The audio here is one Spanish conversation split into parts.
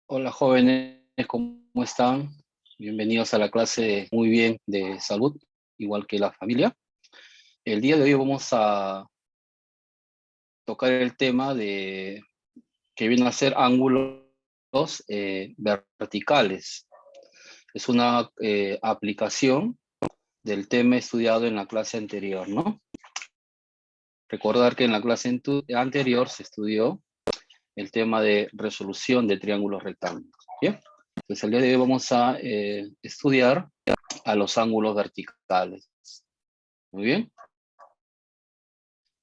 Hola jóvenes, ¿cómo están? Bienvenidos a la clase Muy bien de salud, igual que la familia. El día de hoy vamos a tocar el tema de que viene a ser ángulos verticales. Es una aplicación del tema estudiado en la clase anterior, ¿no? Recordar que en la clase anterior se estudió el tema de resolución de triángulos rectángulos. ¿Bien? Entonces el día de hoy vamos a estudiar a los ángulos verticales. Muy bien.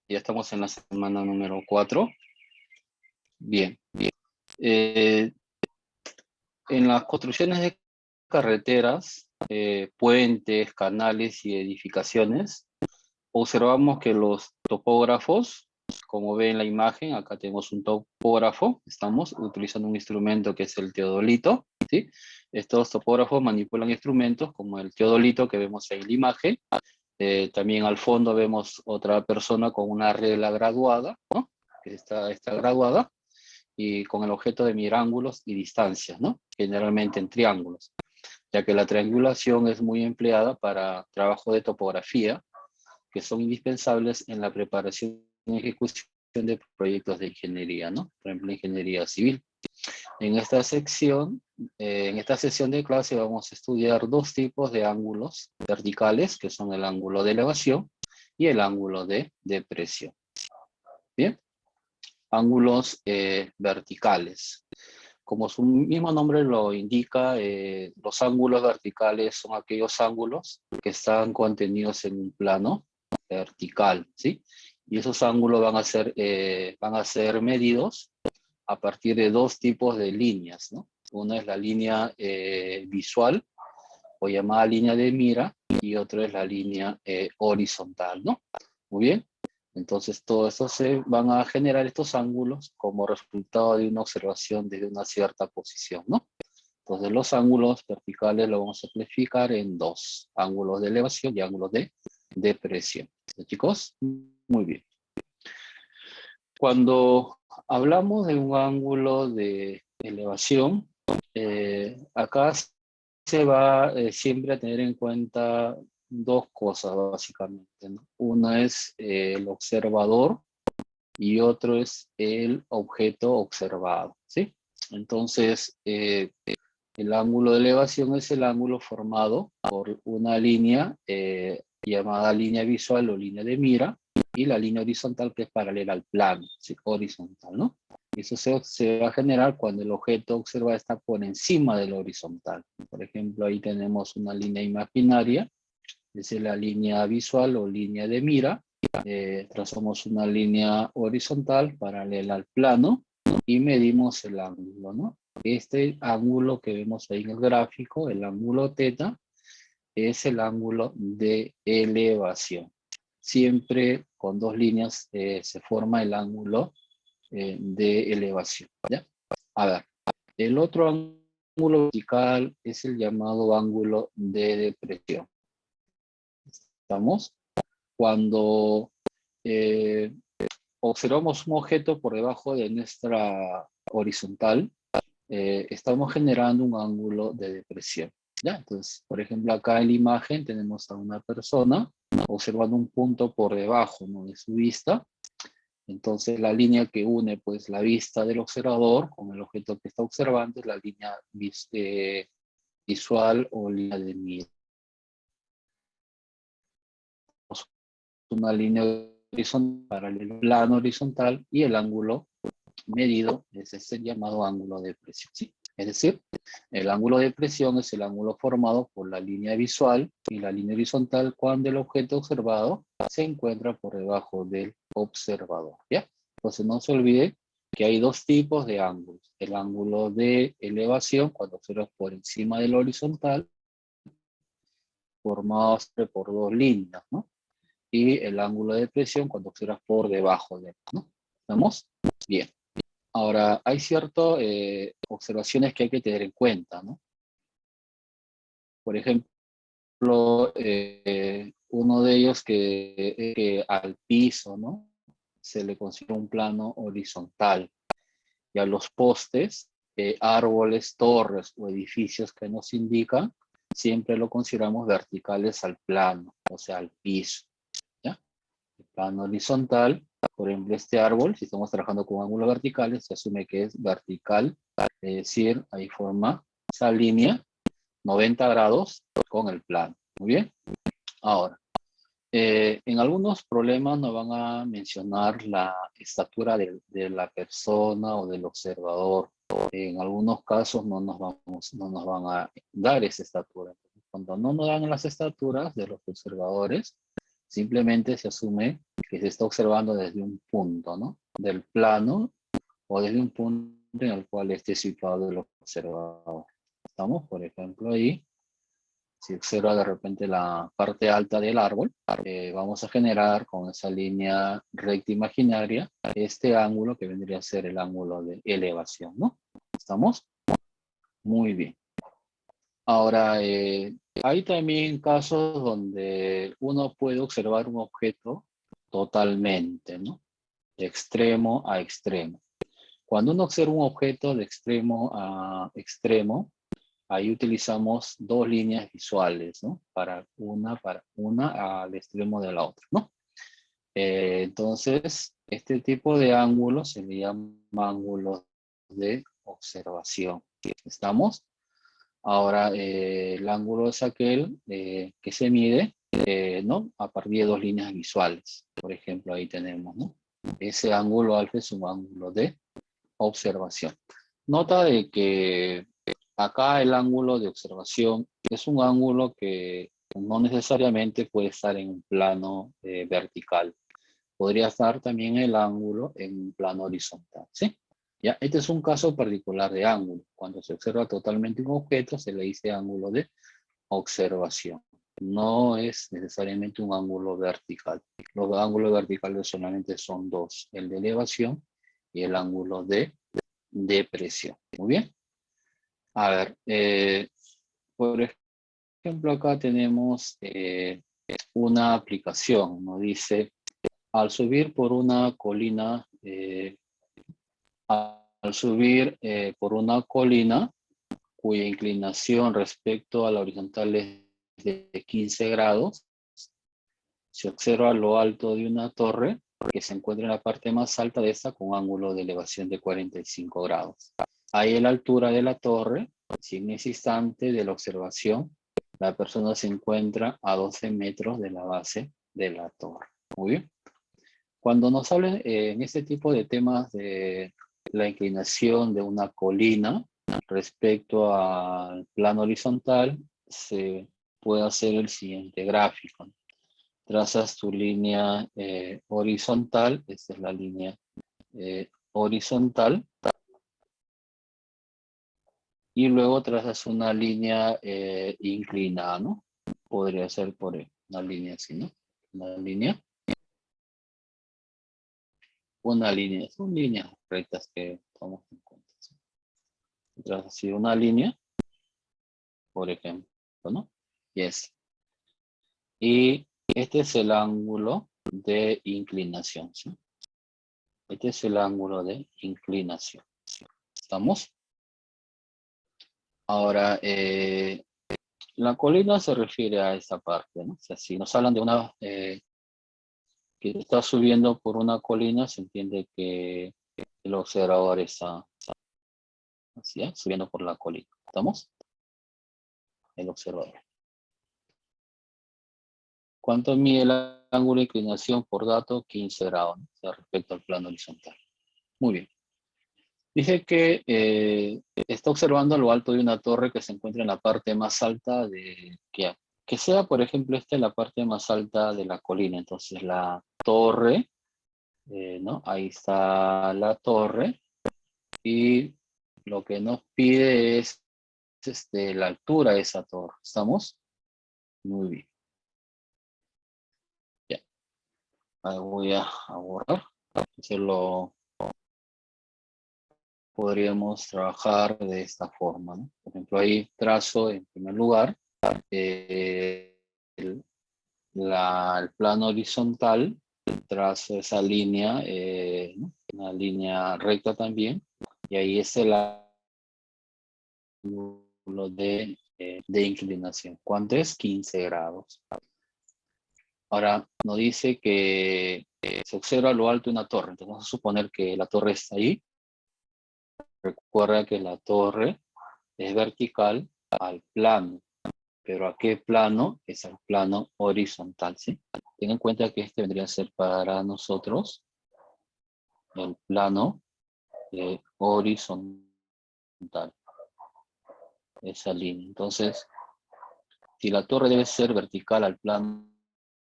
Ya estamos en la semana número 4. Bien. Eh, en las construcciones de carreteras, puentes, canales y edificaciones, observamos que los topógrafos, como ven en la imagen, acá tenemos un topógrafo, estamos utilizando un instrumento que es el teodolito, ¿sí? Estos topógrafos manipulan instrumentos como el teodolito que vemos en la imagen. También al fondo vemos otra persona con una regla graduada, ¿no? Que está graduada, y con el objeto de medir ángulos y distancias, ¿no? Generalmente en triángulos, ya que la triangulación es muy empleada para trabajo de topografía, que son indispensables en la preparación y ejecución de proyectos de ingeniería, ¿no? Por ejemplo, ingeniería civil. En esta sección, en esta sesión de clase vamos a estudiar dos tipos de ángulos verticales, que son el ángulo de elevación y el ángulo de depresión. Bien, ángulos verticales. Como su mismo nombre lo indica, los ángulos verticales son aquellos ángulos que están contenidos en un plano vertical, ¿sí? Y esos ángulos van a ser medidos a partir de dos tipos de líneas, ¿no? Una es la línea visual, o llamada línea de mira, y otra es la línea horizontal, ¿no? Muy bien. Entonces, todo eso se van a generar estos ángulos como resultado de una observación desde una cierta posición, ¿no? Entonces, los ángulos verticales los vamos a clasificar en dos: ángulos de elevación y ángulos de depresión. ¿Sí, chicos? Muy bien. Cuando hablamos de un ángulo de elevación, acá se va siempre a tener en cuenta dos cosas básicamente, ¿no? Una es el observador y otro es el objeto observado, ¿sí? Entonces, el ángulo de elevación es el ángulo formado por una línea llamada línea visual o línea de mira, y la línea horizontal que es paralela al plano, ¿sí? Horizontal, ¿no? Eso se va a generar cuando el objeto observado está por encima del horizontal. Por ejemplo, ahí tenemos una línea imaginaria, esa es la línea visual o línea de mira. Trazamos una línea horizontal paralela al plano y medimos el ángulo, ¿no? Este ángulo que vemos ahí en el gráfico, el ángulo θ, es el ángulo de elevación. Siempre con dos líneas se forma el ángulo de elevación, ¿ya? A ver, el otro ángulo vertical es el llamado ángulo de depresión. ¿Estamos? Cuando eh, observamos un objeto por debajo de nuestra horizontal, estamos generando un ángulo de depresión, ¿ya? Entonces, por ejemplo, acá en la imagen tenemos a una persona observando un punto por debajo, ¿no?, de su vista. Entonces, la línea que une, pues, la vista del observador con el objeto que está observando es la línea visual o línea de mira. Una línea horizontal paralela al plano horizontal, y el ángulo medido es ese llamado ángulo de presión, ¿sí? Es decir, el ángulo de presión es el ángulo formado por la línea visual y la línea horizontal cuando el objeto observado se encuentra por debajo del observador, ¿ya? Entonces no se olvide que hay dos tipos de ángulos: el ángulo de elevación, cuando observas por encima del horizontal, formado por dos líneas, ¿no? Y el ángulo de presión cuando observas por debajo de él, ¿no? ¿Estamos? Bien. Ahora, hay ciertas observaciones que hay que tener en cuenta, ¿no? Por ejemplo, uno de ellos que al piso, ¿no?, se le considera un plano horizontal, y a los postes árboles, torres o edificios que nos indican, siempre lo consideramos verticales al plano, o sea, al piso. ¿Ya? El plano horizontal, por ejemplo, este árbol, si estamos trabajando con ángulos verticales, se asume que es vertical, es decir, ahí forma esa línea 90 grados con el plano. Muy bien. Ahora, en algunos problemas nos van a mencionar la estatura de la persona o del observador. En algunos casos no nos van a dar esa estatura. Cuando no nos dan las estaturas de los observadores, simplemente se asume que se está observando desde un punto, ¿no? Del plano o desde un punto en el cual esté situado el observador. Estamos, por ejemplo, ahí. Si observa de repente la parte alta del árbol, vamos a generar con esa línea recta imaginaria este ángulo que vendría a ser el ángulo de elevación, ¿no? ¿Estamos? Muy bien. Ahora, hay también casos donde uno puede observar un objeto totalmente, ¿no? De extremo a extremo. Cuando uno observa un objeto de extremo a extremo, ahí utilizamos dos líneas visuales, ¿no? Para una al extremo de la otra, ¿no? Entonces, este tipo de ángulos se le llama ángulos de observación. ¿Estamos? Ahora, el ángulo es aquel que se mide, ¿no? A partir de dos líneas visuales. Por ejemplo, ahí tenemos, ¿no? Ese ángulo alfa es un ángulo de observación. Nota de que acá el ángulo de observación es un ángulo que no necesariamente puede estar en un plano vertical. Podría estar también el ángulo en un plano horizontal, ¿sí? Ya, este es un caso particular de ángulo. Cuando se observa totalmente un objeto, se le dice ángulo de observación. No es necesariamente un ángulo vertical. Los ángulos verticales solamente son dos, el de elevación y el ángulo de depresión. Muy bien. A ver, por ejemplo, acá tenemos una aplicación, nos dice, al subir por una colina, por una colina cuya inclinación respecto a la horizontal es de 15 grados, se observa lo alto de una torre que se encuentra en la parte más alta de esta con un ángulo de elevación de 45 grados. Ahí en la altura de la torre, si en ese instante de la observación, la persona se encuentra a 12 metros de la base de la torre. Muy bien. Cuando nos hablan en este tipo de temas de la inclinación de una colina respecto al plano horizontal, se puede hacer el siguiente gráfico. Trazas tu línea horizontal, esta es la línea horizontal, y luego trazas una línea inclinada, ¿no? Podría ser por una línea así, ¿no? Una línea, son líneas rectas que tomamos en cuenta, ¿sí? Trazas así una línea, por ejemplo, ¿no? Yes. Y este es el ángulo de inclinación, ¿sí? Este es el ángulo de inclinación. ¿Estamos? Ahora, la colina se refiere a esta parte, ¿no? O sea, si nos hablan de una que está subiendo por una colina, se entiende que el observador está así, subiendo por la colina. ¿Estamos? El observador. ¿Cuánto mide el ángulo de inclinación por dato? 15 grados, ¿no? O sea, respecto al plano horizontal. Muy bien. Dice que está observando lo alto de una torre que se encuentra en la parte más alta de que sea, por ejemplo, esta es la parte más alta de la colina. Entonces la torre, ¿no? Ahí está la torre y lo que nos pide es la altura de esa torre. ¿Estamos? Muy bien. Ya. Ahí voy a borrar. Entonces lo podríamos trabajar de esta forma, ¿no? Por ejemplo, ahí trazo en primer lugar el plano horizontal, trazo esa línea, ¿no? Una línea recta también, y ahí es ángulo de inclinación. ¿Cuánto es? 15 grados. Ahora, nos dice que se observa lo alto de una torre. Entonces vamos a suponer que la torre está ahí. Recuerda que la torre es vertical al plano. ¿Pero a qué plano? Es al plano horizontal, ¿sí? Ten en cuenta que este vendría a ser para nosotros el plano horizontal. Esa línea. Entonces, si la torre debe ser vertical al plano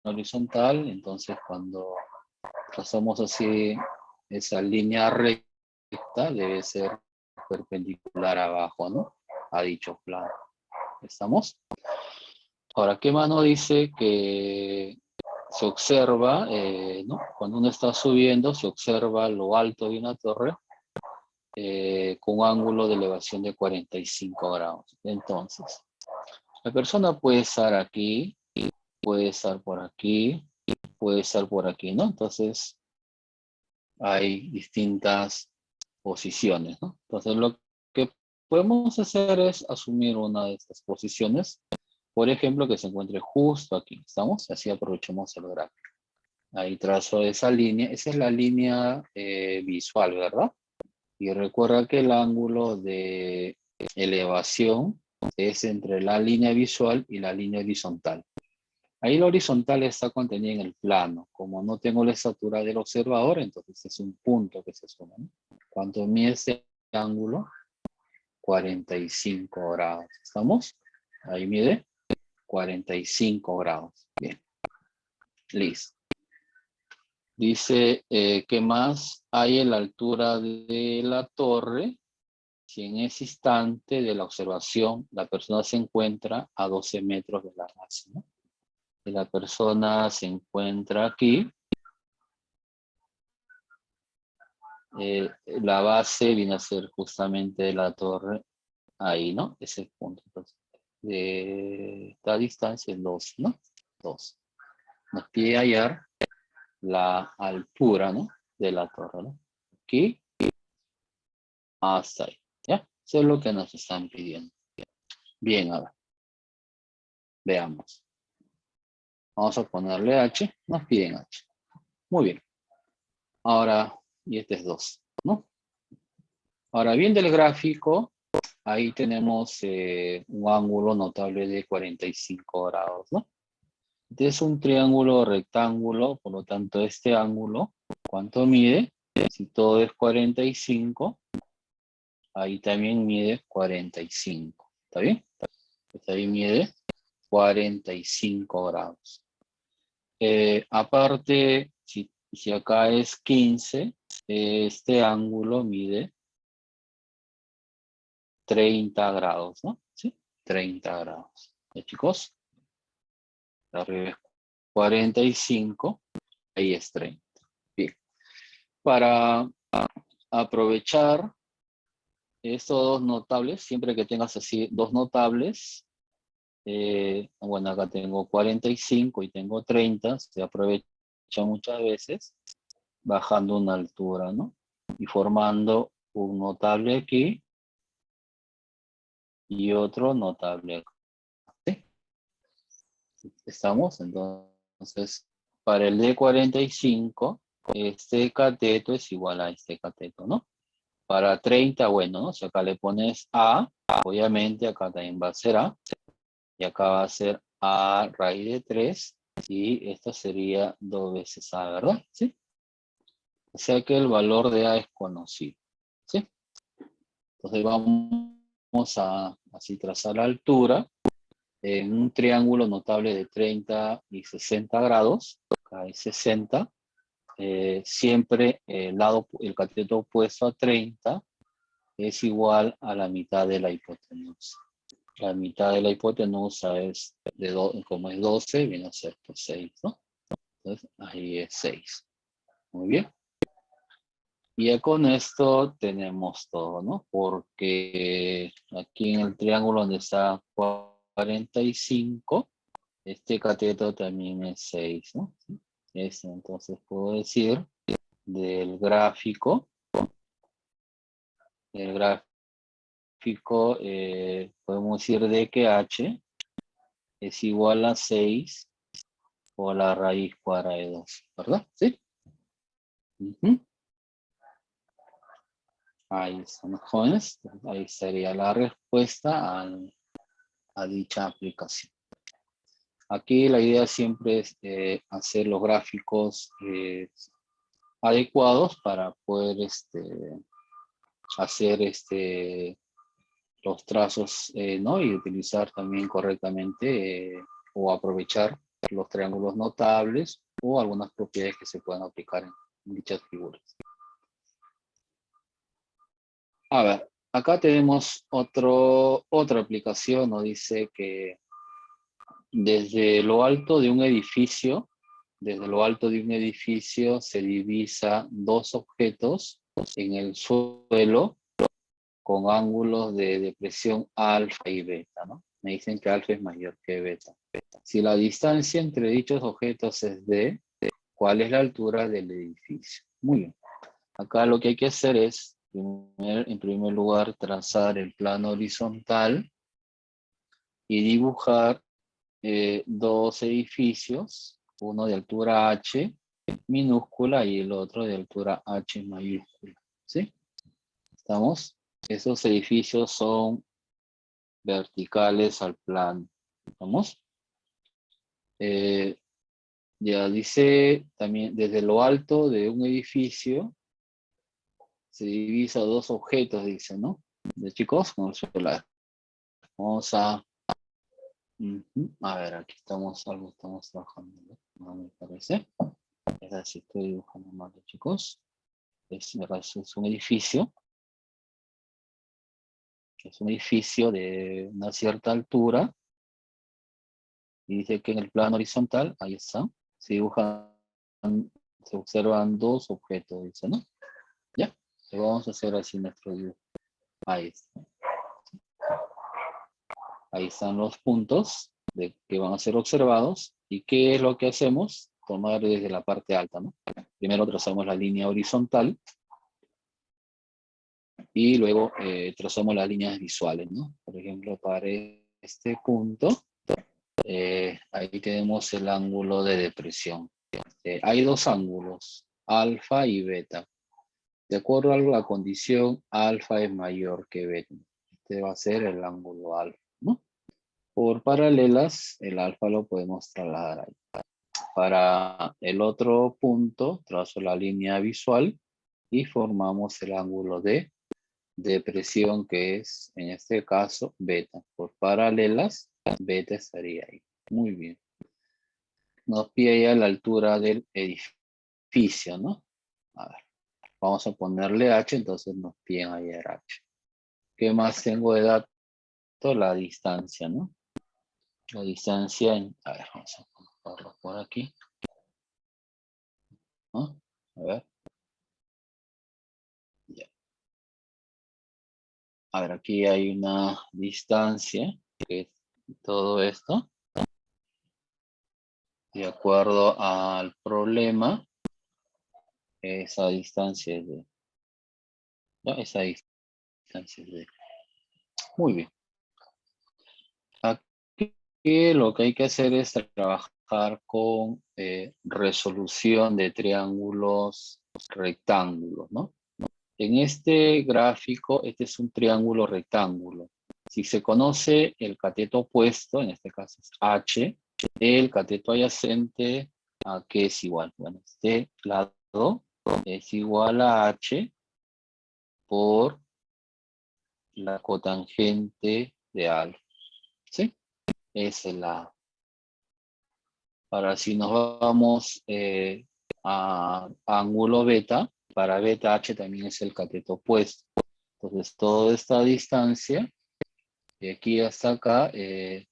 horizontal, entonces cuando trazamos así esa línea recta, debe ser perpendicular abajo, ¿no? A dicho plano. ¿Estamos? Ahora, ¿qué más nos dice? Que se observa, ¿no? Cuando uno está subiendo, se observa lo alto de una torre con un ángulo de elevación de 45 grados. Entonces, la persona puede estar aquí, puede estar por aquí, puede estar por aquí, ¿no? Entonces, hay distintas posiciones, ¿no? Entonces, lo que podemos hacer es asumir una de estas posiciones. Por ejemplo, que se encuentre justo aquí, ¿estamos? Así aprovechamos el gráfico. Ahí trazo esa línea, esa es la línea visual, ¿verdad? Y recuerda que el ángulo de elevación es entre la línea visual y la línea horizontal. Ahí la horizontal está contenida en el plano. Como no tengo la estatura del observador, entonces es un punto que se suma, ¿no? ¿Cuánto mide este ángulo? 45 grados. ¿Estamos? Ahí mide 45 grados. Bien. Listo. Dice, ¿qué más hay en la altura de la torre? Si en ese instante de la observación la persona se encuentra a 12 metros de la base, ¿no? Si la persona se encuentra aquí, la base viene a ser justamente la torre ahí, ¿no? Ese punto. Entonces, de esta distancia es 2, ¿no? 2. Nos pide hallar la altura, ¿no? De la torre, ¿no? Aquí hasta ahí, ¿ya? Eso es lo que nos están pidiendo. Bien, a ver. Veamos. Vamos a ponerle H. Nos piden H. Muy bien. Ahora, y este es 2, ¿no? Ahora, viendo el gráfico, ahí tenemos un ángulo notable de 45 grados, ¿no? Este es un triángulo rectángulo, por lo tanto, este ángulo, ¿cuánto mide? Si todo es 45, ahí también mide 45. ¿Está bien? Este ahí mide 45 grados. Aparte, si acá es 15, este ángulo mide 30 grados, ¿no? ¿Sí? 30 grados. ¿Ya, chicos? Arriba es 45, ahí es 30. Bien. Para aprovechar estos dos notables, siempre que tengas así dos notables, bueno, acá tengo 45 y tengo 30, se aprovecha muchas veces bajando una altura, ¿no? Y formando un notable aquí y otro notable acá. ¿Sí? ¿Estamos? Entonces, para el de 45, este cateto es igual a este cateto, ¿no? Para 30, bueno, ¿no? Si acá le pones A, obviamente acá también va a ser A, y acá va a ser A raíz de 3, y esto sería 2 veces A, ¿verdad? ¿Sí? O sea que el valor de A es conocido, ¿sí? Entonces vamos a así trazar la altura en un triángulo notable de 30 y 60 grados, acá hay 60, siempre el cateto opuesto a 30 es igual a la mitad de la hipotenusa. La mitad de la hipotenusa es, como es 12, viene a ser pues 6, ¿no? Entonces ahí es 6. Muy bien. Y ya con esto tenemos todo, ¿no? Porque aquí en el triángulo donde está 45, este cateto también es 6, ¿no? Entonces puedo decir del gráfico gráfico, podemos decir de que h es igual a 6 por la raíz cuadrada de 2, ¿verdad? ¿Sí? Ahí están los jóvenes. Ahí sería la respuesta a dicha aplicación. Aquí la idea siempre es hacer los gráficos adecuados para poder hacer los trazos, ¿no? Y utilizar también correctamente o aprovechar los triángulos notables o algunas propiedades que se puedan aplicar en dichas figuras. A ver, acá tenemos otra aplicación, nos dice que desde lo alto de un edificio, se divisa dos objetos en el suelo con ángulos de depresión alfa y beta, ¿no? Me dicen que alfa es mayor que beta. Si la distancia entre dichos objetos es d, ¿cuál es la altura del edificio? Muy bien. Acá lo que hay que hacer es, en primer lugar, trazar el plano horizontal y dibujar dos edificios, uno de altura h minúscula y el otro de altura h mayúscula. ¿Sí? ¿Estamos? Esos edificios son verticales al plano. ¿Estamos? Ya dice también, desde lo alto de un edificio se divisa dos objetos, dice, ¿no? De chicos, vamos a... A ver, aquí algo estamos trabajando, ¿no? Me parece. Es así, estoy dibujando mal, chicos. Es un edificio. Es un edificio de una cierta altura. Y dice que en el plano horizontal, ahí está, se observan dos objetos, dice, ¿no? Ya, vamos a hacer así nuestro dibujo. Ahí está. Ahí están los puntos que van a ser observados. ¿Y qué es lo que hacemos? Tomar desde la parte alta, ¿no? Primero trazamos la línea horizontal y luego trazamos las líneas visuales, ¿no? Por ejemplo, para este punto, ahí tenemos el ángulo de depresión. Hay dos ángulos, alfa y beta. De acuerdo a la condición, alfa es mayor que beta. Este va a ser el ángulo alfa, ¿no? Por paralelas, el alfa lo podemos trasladar ahí. Para el otro punto, trazo la línea visual y formamos el ángulo de depresión, que es, en este caso, beta. Por paralelas, beta estaría ahí. Muy bien. Nos pide ya la altura del edificio, ¿no? A ver, vamos a ponerle H, entonces nos piden ayer H. ¿Qué más tengo de dato? La distancia, ¿no? La distancia, a ver, vamos a colocarlo por aquí. ¿No? A ver. Ya. A ver, aquí hay una distancia, que es todo esto. De acuerdo al problema, esa distancia es de... ¿no? Esa distancia es de... Muy bien. Aquí lo que hay que hacer es trabajar con resolución de triángulos rectángulos, ¿no? En este gráfico, este es un triángulo rectángulo. Si se conoce el cateto opuesto, en este caso es H, el cateto adyacente, ¿a qué es igual? Bueno, este lado es igual a H por la cotangente de alfa. ¿Sí? Esa es la... Ahora, si nos vamos a ángulo beta, para beta H también es el cateto opuesto. Entonces, toda esta distancia, de aquí hasta acá,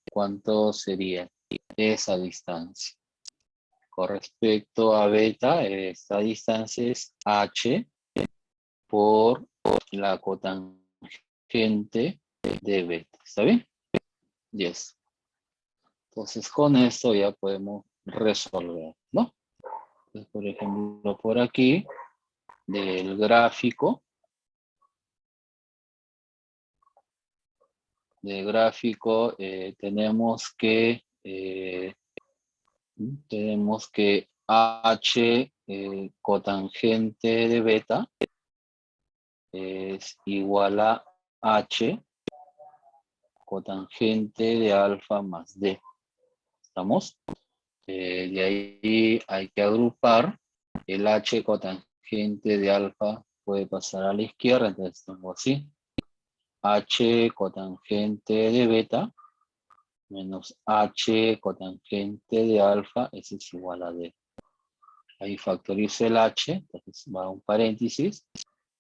¿cuánto sería esa distancia? Con respecto a beta, esta distancia es H por la cotangente de beta. ¿Está bien? Yes. Entonces, con esto ya podemos resolver, ¿no? Entonces, por ejemplo, por aquí, del gráfico, de gráfico, tenemos que H cotangente de beta es igual a H cotangente de alfa más D. ¿Estamos? De ahí hay que agrupar. El H cotangente de alfa puede pasar a la izquierda, entonces tengo así. H cotangente de beta menos H cotangente de alfa, eso es igual a D. Ahí factorizo el H, entonces va a un paréntesis,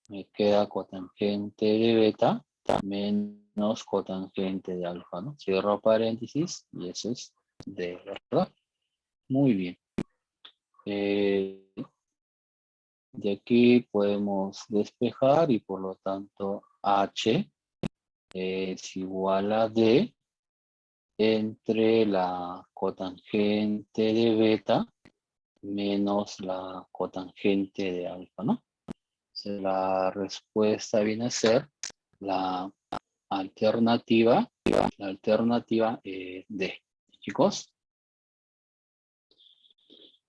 me queda cotangente de beta menos cotangente de alfa, ¿no? Cierro paréntesis y eso es D, ¿verdad? Muy bien. De aquí podemos despejar y por lo tanto H es igual a D entre la cotangente de beta menos la cotangente de alfa, ¿no? Entonces, la respuesta viene a ser la alternativa D. Chicos.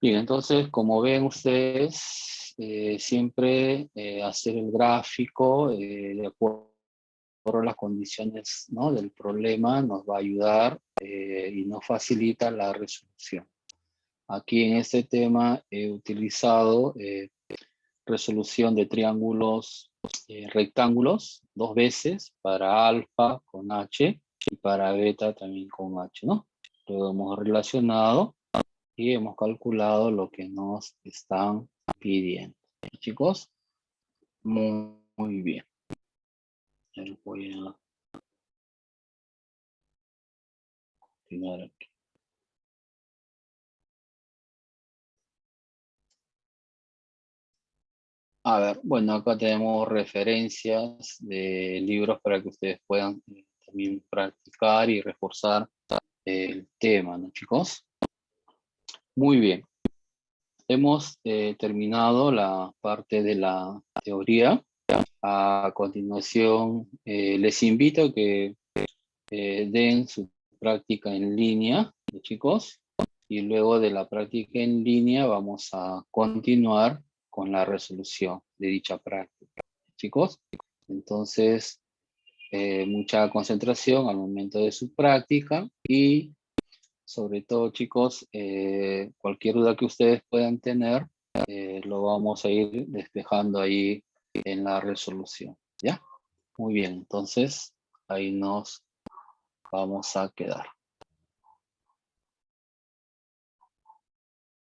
Bien, entonces, como ven ustedes, siempre hacer el gráfico de acuerdo a las condiciones, ¿no?, del problema nos va a ayudar y nos facilita la resolución. Aquí en este tema he utilizado resolución de triángulos rectángulos 2 veces, para alfa con H y para beta también con H, ¿no? Lo hemos relacionado y hemos calculado lo que nos están pidiendo. Chicos, muy bien. Voy a continuar aquí. A ver, bueno, acá tenemos referencias de libros para que ustedes puedan también practicar y reforzar el tema, ¿no, chicos? Muy bien. Hemos terminado la parte de la teoría. A continuación, les invito a que den su práctica en línea, chicos, y luego de la práctica en línea vamos a continuar con la resolución de dicha práctica, chicos. Entonces, mucha concentración al momento de su práctica y sobre todo, chicos, cualquier duda que ustedes puedan tener, lo vamos a ir despejando ahí en la resolución, ¿ya? Muy bien, entonces ahí nos vamos a quedar.